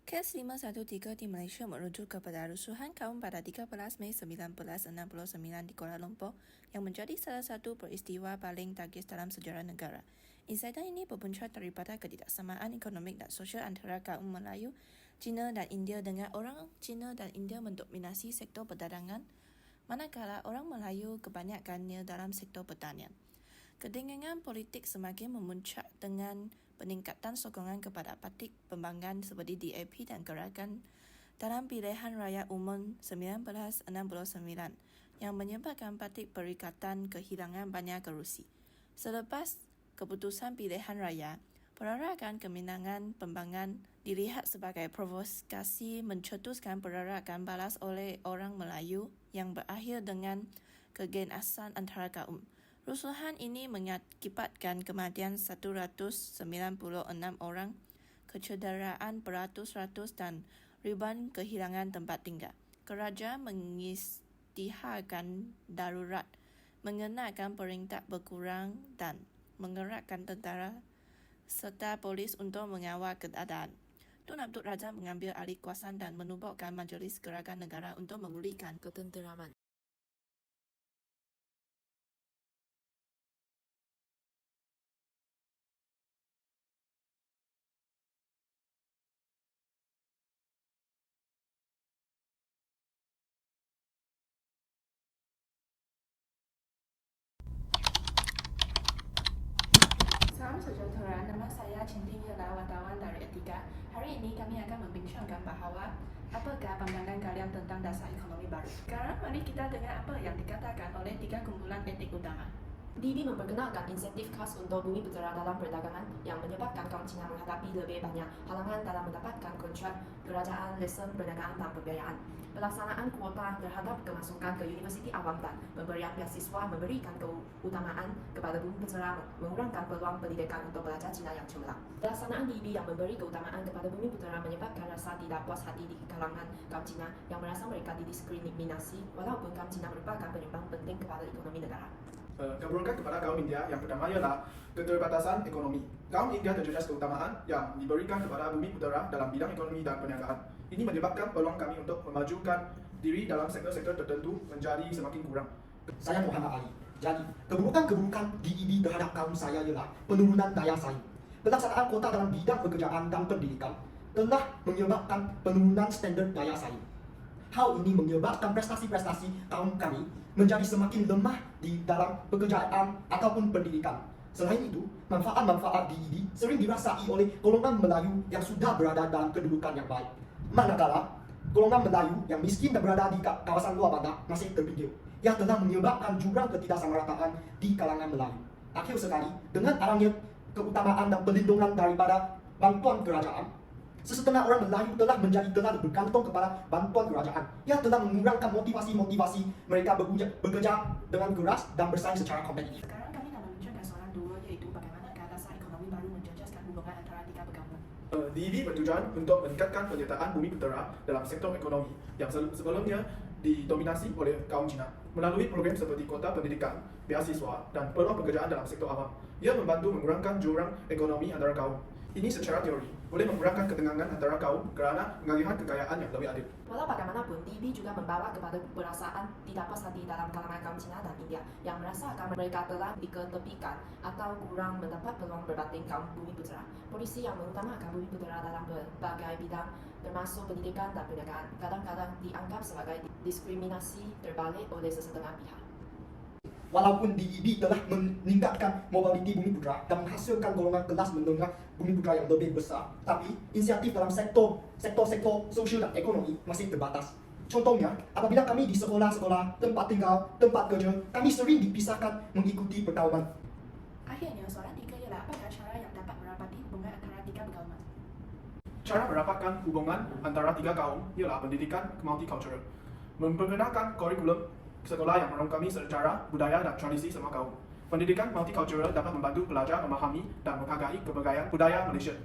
Kes 513 di Malaysia merujuk kepada rusuhan kaum pada 13 Mei 1969 di Kuala Lumpur yang menjadi salah satu peristiwa paling tragis dalam sejarah negara. Insiden ini berpunca daripada ketidaksamaan ekonomi dan sosial antara kaum Melayu, Cina dan India dengan orang Cina dan India mendominasi sektor perdagangan, manakala orang Melayu kebanyakannya dalam sektor pertanian. Kedinginan politik semakin memuncak dengan peningkatan sokongan kepada parti pembangkang seperti DAP dan Gerakan dalam pilihan raya umum 1969 yang menyebabkan Parti Perikatan kehilangan banyak kerusi. Selepas keputusan pilihan raya, perarakan kemenangan pembangkang dilihat sebagai provokasi mencetuskan perarakan balas oleh orang Melayu yang berakhir dengan kegenasan antara kaum. Rusuhan ini mengakibatkan kematian 196 orang, kecederaan beratus-ratus dan ribuan kehilangan tempat tinggal. Kerajaan mengisytiharkan darurat, mengenakan perintah berkurang dan mengerahkan tentara serta polis untuk mengawal keadaan. Tun Abdul Razak mengambil alih kuasa dan menubuhkan Majlis Gerakan Negara untuk memulihkan ketenteraman. Salam sejahtera, nama saya Cintin Yela, wartawan dari Etika. Hari ini kami akan membincangkan bahawa apakah pandangan kalian tentang dasar ekonomi baru. Sekarang mari kita dengar apa yang dikatakan oleh tiga kumpulan etik utama. DB memperkenalkan insentif khas untuk bumi putera dalam perdagangan yang menyebabkan kaum Cina menghadapi lebih banyak halangan dalam mendapatkan kontrak kerajaan, lesen perdagangan dan pembiayaan. Pelaksanaan kuota terhadap kemasukan ke Universiti Awam dan pemberian beasiswa memberikan keutamaan kepada bumi putera, mengurangkan peluang pendidikan untuk pelajar Cina yang cemerlang. Pelaksanaan DB yang memberi keutamaan kepada bumi putera menyebabkan rasa tidak puas hati di kalangan kaum Cina yang merasa mereka didiskriminasi walaupun kaum Cina merupakan penyumbang penting kepada ekonomi negara. Keburukan kepada kaum India yang pertama ialah keterbatasan ekonomi. Kaum India terjejas keutamaan yang diberikan kepada bumi putera dalam bidang ekonomi dan perniagaan. Ini menyebabkan peluang kami untuk memajukan diri dalam sektor-sektor tertentu menjadi semakin kurang. Saya Muhammad Ali. Jadi, keburukan-keburukan DEB terhadap kaum saya ialah penurunan daya saing. Pelaksanaan kuota dalam bidang pekerjaan dan pendidikan telah menyebabkan penurunan standard daya saing. Hal ini menyebabkan prestasi-prestasi kaum kami menjadi semakin lemah di dalam pekerjaan ataupun pendidikan. Selain itu, manfaat-manfaat DEB sering dirasai oleh golongan Melayu yang sudah berada dalam kedudukan yang baik. Manakala, golongan Melayu yang miskin dan berada di kawasan luar bandar masih terpinggir, yang telah menyebabkan jurang ketidaksamarataan di kalangan Melayu. Akhir sekali, dengan arahnya keutamaan dan perlindungan daripada bantuan kerajaan, sesetengah orang Melayu telah terlalu bergantung kepada bantuan kerajaan yang telah mengurangkan motivasi mereka bekerja dengan keras dan bersaing secara kompetitif. Sekarang kami akan membincangkan soalan dua, yaitu bagaimana dasar ekonomi baru menjejaskan hubungan antara tiga pegangan. DEB bertujuan untuk meningkatkan penyertaan bumi putera dalam sektor ekonomi yang sebelumnya didominasi oleh kaum Cina melalui program seperti kuota pendidikan, beasiswa, dan peluang pekerjaan dalam sektor awam. Ia membantu mengurangkan jurang ekonomi antara kaum. Ini secara teori boleh mengurangkan ketegangan antara kaum kerana pengalihan kekayaan yang lebih adil. Walau bagaimanapun, DB juga membawa kepada perasaan tidak puas hati dalam kalangan kaum Cina dan India yang merasakan mereka telah diketepikan atau kurang mendapat peluang berbanding kaum bumi putera. Polisi yang mengutamakan bumi putera dalam berbagai bidang, termasuk pendidikan dan perdagangan, kadang-kadang dianggap sebagai diskriminasi terbalik oleh sesetengah pihak. Walaupun DEB telah meningkatkan mobiliti bumi putera dan menghasilkan golongan kelas menengah bumi putera yang lebih besar, tapi inisiatif dalam sektor sosial dan ekonomi masih terbatas. Contohnya, apabila kami di sekolah-sekolah, tempat tinggal, tempat kerja, kami sering dipisahkan mengikuti pergaulan. Akhirnya, soalan tiga ialah apakah cara yang dapat merapati hubungan antara tiga pegangan. Cara merapatkan hubungan antara tiga kaum ialah pendidikan multicultural, memperkenalkan kurikulum sekolah yang merangkumi sejarah, budaya dan tradisi semua kaum. Pendidikan multicultural dapat membantu pelajar memahami dan menghargai keberagaman budaya Malaysia.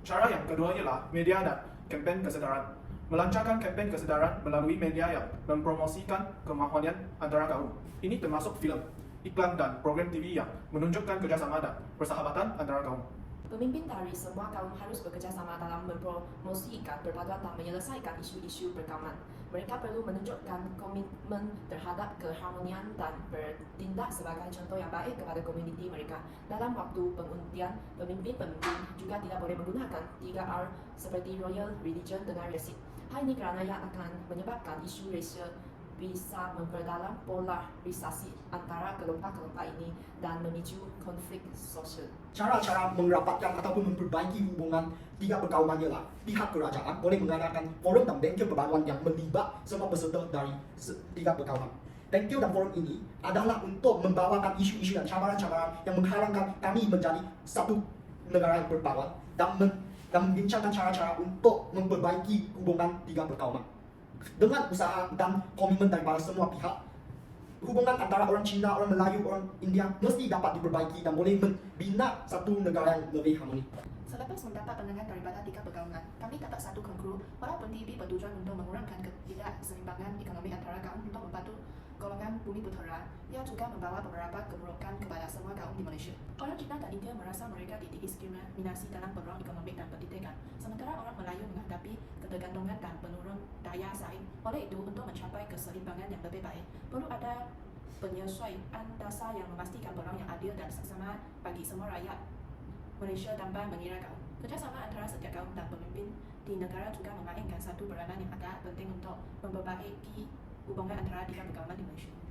Cara yang kedua ialah media dan kempen kesedaran. Melancarkan kempen kesedaran melalui media yang mempromosikan kemahuan antara kaum. Ini termasuk filem, iklan dan program TV yang menunjukkan kerjasama dan persahabatan antara kaum. Pemimpin dari semua kaum harus bekerja sama dalam mempromosikan perpaduan dan menyelesaikan isu-isu perkauman. Mereka perlu menunjukkan komitmen terhadap keharmonian dan bertindak sebagai contoh yang baik kepada komuniti mereka. Dalam waktu pengundian, pemimpin-pemimpin juga tidak boleh menggunakan 3R seperti Royal Religion dengan resip. Hal ini kerana ia akan menyebabkan isu rasial bisa memperdalam polarisasi antara kelompok-kelompok ini dan memicu konflik sosial. Cara-cara merapatkan ataupun memperbaiki hubungan tiga perkauman ialah pihak kerajaan boleh mengadakan forum dan bengkel perbaruan yang melibat semua peserta dari tiga perkauman. Bengkel dan forum ini adalah untuk membawakan isu-isu dan cabaran-cabaran yang menghalangkan kami menjadi satu negara yang berbaruan dan membincangkan cara-cara untuk memperbaiki hubungan tiga perkauman. Dengan usaha dan komitmen daripada semua pihak, hubungan antara orang Cina, orang Melayu, orang India mesti dapat diperbaiki dan boleh membina satu negara yang lebih harmoni. Selepas mendapat pandangan daripada tiga pergaulan, kami dapat satu konklu walaupun TB bertujuan untuk mengurangkan ketidakseimbangan ekonomi antara kaum untuk membantu golongan bumi putera, ia juga membawa beberapa keburukan kepada semua kaum di Malaysia. Orang Cina dan India merasa mereka didiskriminasi dalam peluang ekonomi dan pendidikan, sementara orang Melayu menghadapi ketergantungan dan penurun daya saing. Oleh itu, untuk mencapai keseimbangan yang lebih baik, perlu ada penyesuaian dasar yang memastikan peluang yang adil dan seksama bagi semua rakyat Malaysia tanpa mengira kaum. Kerjasama antara setiap kaum dan pemimpin di negara juga memainkan satu peranan yang agak penting untuk memperbaiki hubungan antara tiga pergaulan di Malaysia.